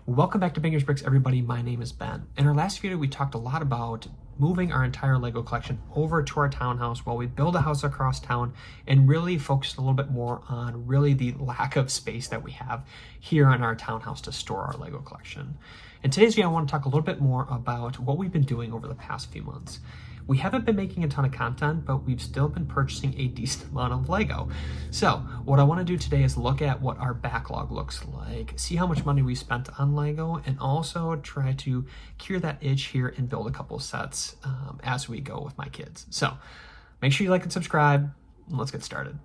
Welcome back to Bangers Bricks, everybody. My name is Ben. In our last video, we talked a lot about moving our entire Lego collection over to our townhouse while we build a house across town and really focused a little bit more on really the lack of space that we have here in our townhouse to store our Lego collection. In today's video, I want to talk a little bit more about what we've been doing over the past few months. We haven't been making a ton of content, but we've still been purchasing a decent amount of Lego. So what I want to do today is look at what our backlog looks like, see how much money we spent on Lego, and also try to cure that itch here and build a couple sets as we go with my kids. So make sure you like and subscribe, and let's get started.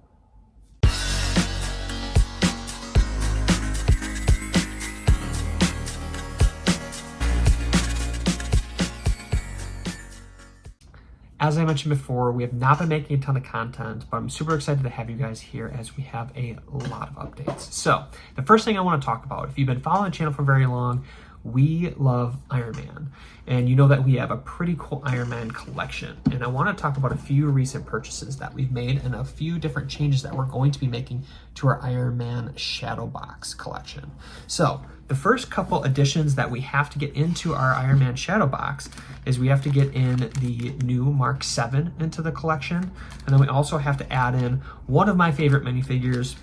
As I mentioned before, we have not been making a ton of content, but I'm super excited to have you guys here as we have a lot of updates. So the first thing I want to talk about, if you've been following the channel for very long, we love Iron Man. And you know that we have a pretty cool Iron Man collection. And I want to talk about a few recent purchases that we've made and a few different changes that we're going to be making to our Iron Man Shadow Box collection. So the first couple additions that we have to get into our Iron Man Shadow Box is we have to get in the new Mark 7 into the collection. And then we also have to add in one of my favorite minifigures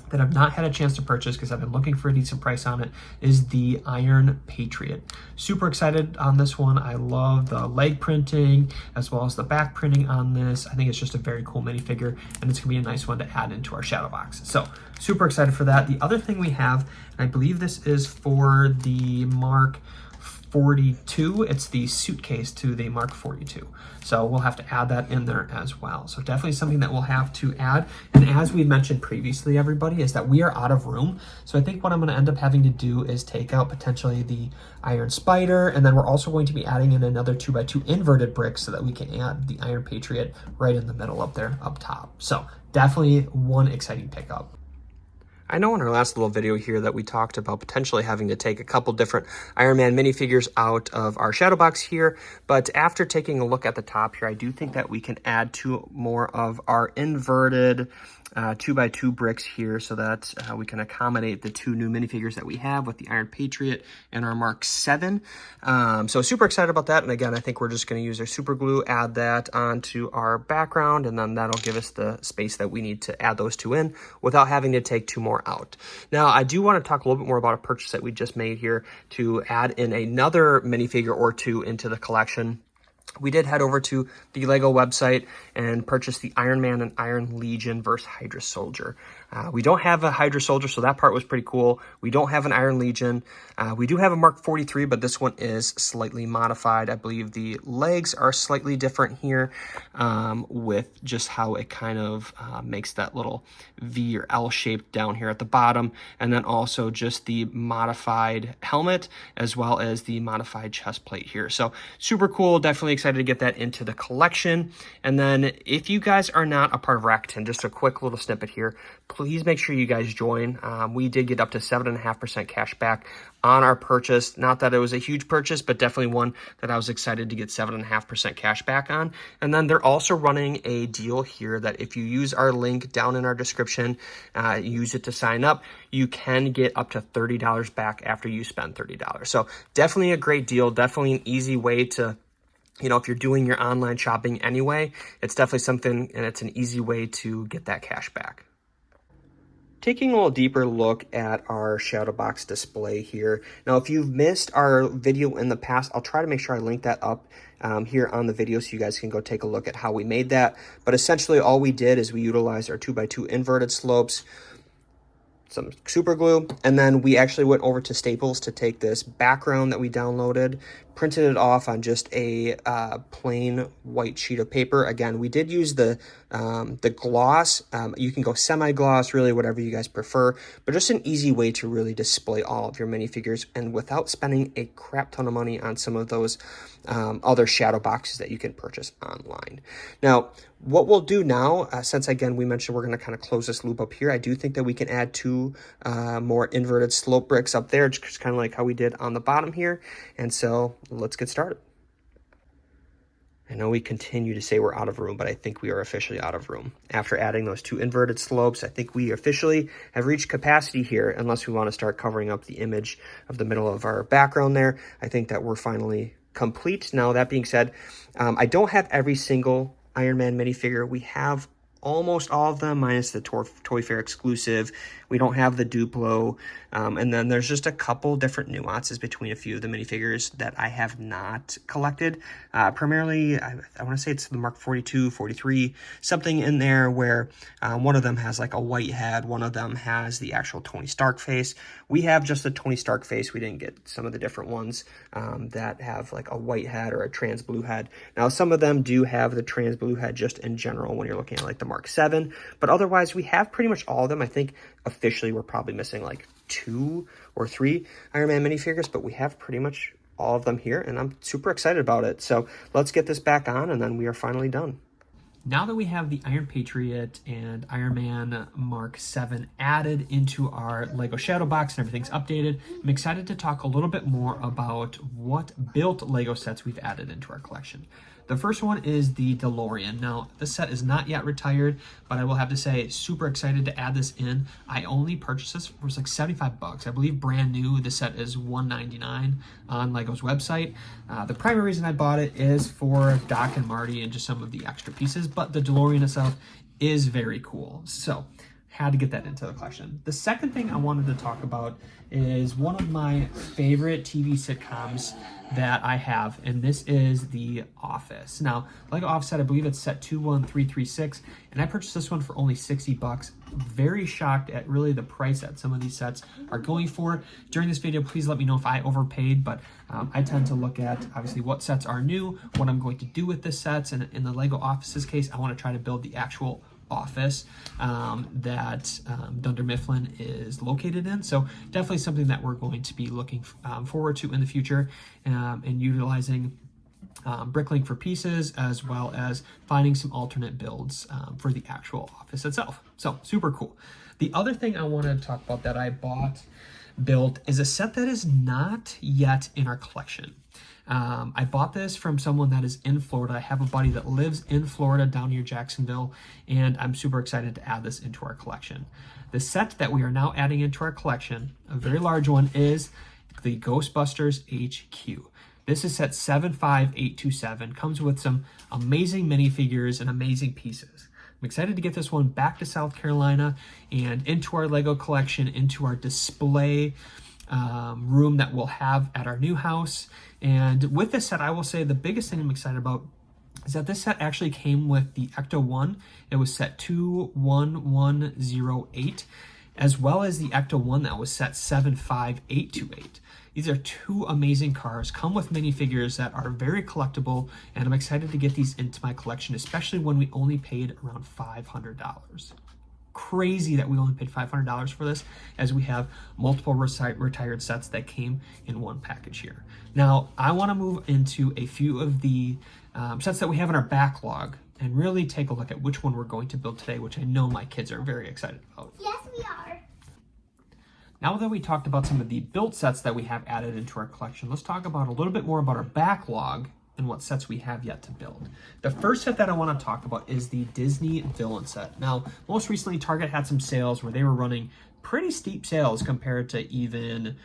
that I've not had a chance to purchase because I've been looking for a decent price on it, is the Iron Patriot. Super excited on this one. I love the leg printing as well as the back printing on this. I think it's just a very cool minifigure and it's gonna be a nice one to add into our shadow box. So super excited for that. The other thing we have, and I believe this is for the Mark 42. It's the suitcase to the Mark 42. So we'll have to add that in there as well. So definitely something that we'll have to add. And as we mentioned previously, everybody, is that we are out of room. So I think what I'm going to end up having to do is take out potentially the Iron Spider. And then we're also going to be adding in another 2x2 inverted brick so that we can add the Iron Patriot right in the middle up there, up top. So definitely one exciting pickup. I know in our last little video here that we talked about potentially having to take a couple different Iron Man minifigures out of our shadow box here, but after taking a look at the top here, I do think that we can add two more of our inverted 2x2 bricks here so that we can accommodate the two new minifigures that we have with the Iron Patriot and our Mark 7. So super excited about that. And again, I think we're just going to use our super glue, add that onto our background, and then that'll give us the space that we need to add those two in without having to take two more out. Now, I do want to talk a little bit more about a purchase that we just made here to add in another minifigure or two into the collection. We did head over to the Lego website and purchase the Iron Man and Iron Legion versus Hydra Soldier. We don't have a Hydra Soldier, so that part was pretty cool. We don't have an Iron Legion. We do have a Mark 43, but this one is slightly modified. I believe the legs are slightly different here with just how it kind of makes that little V or L shape down here at the bottom. And then also just the modified helmet as well as the modified chest plate here. So super cool. Definitely excited to get that into the collection. And then if you guys are not a part of Rakuten, just a quick little snippet here, please make sure you guys join. We did get up to 7.5% cash back on our purchase. Not that it was a huge purchase, but definitely one that I was excited to get 7.5% cash back on. And then they're also running a deal here that if you use our link down in our description, use it to sign up, you can get up to $30 back after you spend $30. So definitely a great deal, definitely an easy way to, you know, if you're doing your online shopping anyway, it's definitely something, and it's an easy way to get that cash back. Taking a little deeper look at our shadow box display here. Now, if you've missed our video in the past, I'll try to make sure I link that up here on the video so you guys can go take a look at how we made that. But essentially all we did is we utilized our 2x2 inverted slopes, some super glue, and then we actually went over to Staples to take this background that we downloaded, printed it off on just a plain white sheet of paper. Again, we did use the gloss. You can go semi-gloss, really whatever you guys prefer, but just an easy way to really display all of your minifigures and without spending a crap ton of money on some of those other shadow boxes that you can purchase online. Now, what we'll do now, since again, we mentioned we're going to kind of close this loop up here, I do think that we can add two more inverted slope bricks up there, just kind of like how we did on the bottom here. And so let's get started. I know we continue to say we're out of room, but I think we are officially out of room. After adding those 2 inverted slopes, I think we officially have reached capacity here, unless we want to start covering up the image of the middle of our background there. I think that we're finally complete. Now, that being said, I don't have every single Iron Man minifigure. We have almost all of them, minus the Toy Fair exclusive. We don't have the Duplo. And then there's just a couple different nuances between a few of the minifigures that I have not collected. Primarily, I want to say it's the Mark 42, 43, something in there where one of them has like a white head, one of them has the actual Tony Stark face. We have just the Tony Stark face. We didn't get some of the different ones that have like a white head or a trans blue head. Now, some of them do have the trans blue head just in general when you're looking at like the Mark 7, but otherwise we have pretty much all of them. I think officially we're probably missing like 2 or 3 Iron Man minifigures, but we have pretty much all of them here, and I'm super excited about it. So let's get this back on, and then we are finally done. Now that we have the Iron Patriot and Iron Man Mark 7 added into our Lego Shadow Box and everything's updated, I'm excited to talk a little bit more about what built Lego sets we've added into our collection. The first one is the DeLorean. Now, this set is not yet retired, but I will have to say, super excited to add this in. I only purchased this for like $75. I believe brand new, the set is $199 on Lego's website. The primary reason I bought it is for Doc and Marty and just some of the extra pieces, but the DeLorean itself is very cool. So, had to get that into the collection. The second thing I wanted to talk about is one of my favorite TV sitcoms that I have, and this is The Office. Now, Lego Office set, I believe it's set 21336, and I purchased this one for only $60. Very shocked at really the price that some of these sets are going for. During this video, please let me know if I overpaid, but I tend to look at, obviously, what sets are new, what I'm going to do with the sets, and in the Lego Office's case, I want to try to build the actual office that Dunder Mifflin is located in. So definitely something that we're going to be looking forward to in the future, and utilizing Bricklink for pieces, as well as finding some alternate builds for the actual office itself. So super cool. The other thing I want to talk about that I built is a set that is not yet in our collection. I bought this from someone that is in Florida. I have a buddy that lives in Florida down near Jacksonville, and I'm super excited to add this into our collection. The set that we are now adding into our collection, a very large one, is the Ghostbusters HQ. This is set 75827, comes with some amazing minifigures and amazing pieces. I'm excited to get this one back to South Carolina and into our Lego collection, into our display room that we'll have at our new house. And with this set, I will say the biggest thing I'm excited about is that this set actually came with the Ecto 1. It was set 21108, as well as the Ecto 1 that was set 75828. These are 2 amazing cars, come with minifigures that are very collectible, and I'm excited to get these into my collection, especially when we only paid around $500. Crazy that we only paid $500 for this, as we have multiple retired sets that came in one package here. Now, I want to move into a few of the sets that we have in our backlog and really take a look at which one we're going to build today, which I know my kids are very excited about. Yes, we are. Now that we talked about some of the built sets that we have added into our collection, let's talk about a little bit more about our backlog and what sets we have yet to build. The first set that I want to talk about is the Disney Villain set. Now, most recently, Target had some sales where they were running pretty steep sales compared to even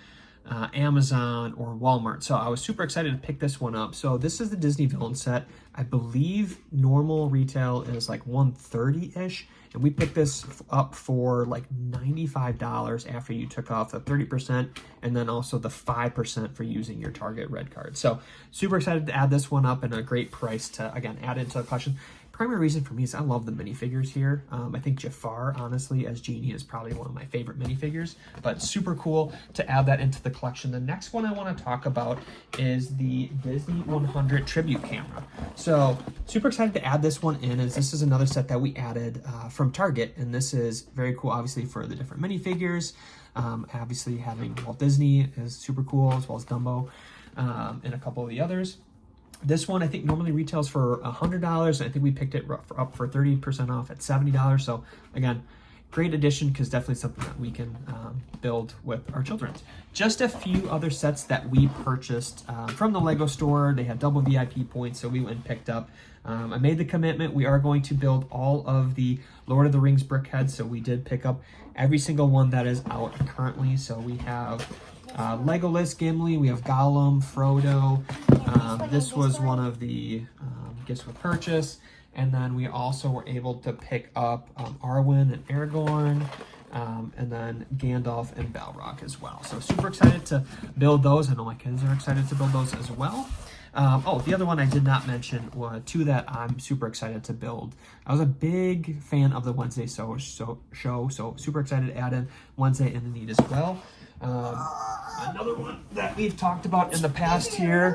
Amazon or Walmart. So I was super excited to pick this one up. So this is the Disney Villain set. I believe normal retail is like $130-ish, and we picked this up for like $95 after you took off the 30% and then also the 5% for using your Target Red Card. So super excited to add this one up, and a great price to, again, add it to the collection. Primary reason for me is I love the minifigures here. I think Jafar, honestly, as Genie is probably one of my favorite minifigures, but super cool to add that into the collection. The next one I want to talk about is the Disney 100 Tribute Camera. So super excited to add this one in, as this is another set that we added from Target, and this is very cool, obviously, for the different minifigures. Obviously, having Walt Disney is super cool, as well as Dumbo, and a couple of the others. This one, I think, normally retails for $100. I think we picked it up for 30% off at $70. So, again, great addition because definitely something that we can build with our children. Just a few other sets that we purchased from the Lego store. They had double VIP points, so we went and picked up. I made the commitment. We are going to build all of the Lord of the Rings brickheads, so we did pick up every single one that is out currently. So we have Legolas, Gimli, we have Gollum, Frodo. This was one of the gifts with purchase. And then we also were able to pick up Arwen and Aragorn, and then Gandalf and Balrog as well. So super excited to build those. I know my kids are excited to build those as well. The other one I did not mention were two that I'm super excited to build. I was a big fan of the Wednesday show, so super excited to add in Wednesday and the Need as well. Another one that we've talked about in the past here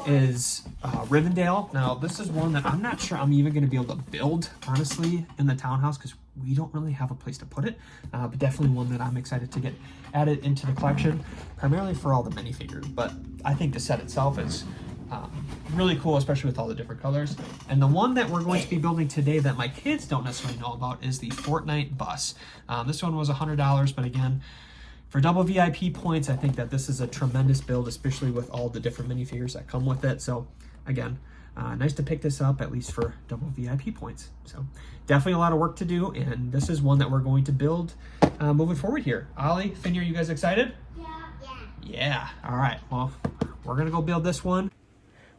is Rivendell. Now, this is one that I'm not sure I'm even going to be able to build, honestly, in the townhouse because we don't really have a place to put it, but definitely one that I'm excited to get added into the collection, primarily for all the minifigures. But I think the set itself is really cool, especially with all the different colors. And the one that we're going to be building today that my kids don't necessarily know about is the Fortnite bus. This one was $100, but again, for double VIP points, I think that this is a tremendous build, especially with all the different minifigures that come with it. So again, nice to pick this up, at least for double VIP points. So definitely a lot of work to do, and this is one that we're going to build moving forward here. Ollie, Finn, are you guys excited? Yeah. All right, well, we're gonna go build this one.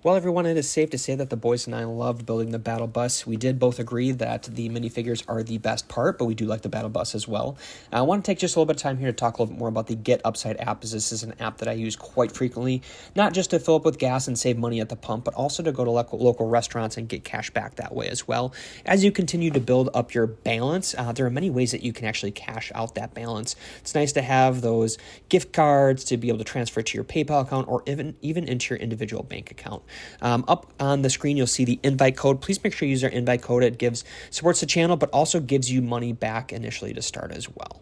Well, everyone, it is safe to say that the boys and I loved building the battle bus. We did both agree that the minifigures are the best part, but we do like the battle bus as well. I want to take just a little bit of time here to talk a little bit more about the Get Upside app, as this is an app that I use quite frequently, not just to fill up with gas and save money at the pump, but also to go to local restaurants and get cash back that way as well. As you continue to build up your balance, there are many ways that you can actually cash out that balance. It's nice to have those gift cards to be able to transfer to your PayPal account or even into your individual bank account. Up on the screen, you'll see the invite code. Please make sure you use our invite code. It supports the channel, but also gives you money back initially to start as well.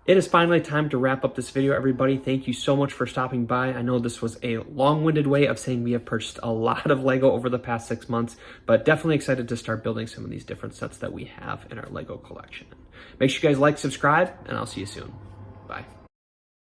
It is finally time to wrap up this video, everybody. Thank you so much for stopping by. I know this was a long-winded way of saying we have purchased a lot of Lego over the past 6 months, but definitely excited to start building some of these different sets that we have in our Lego collection. Make sure you guys like, subscribe, and I'll see you soon.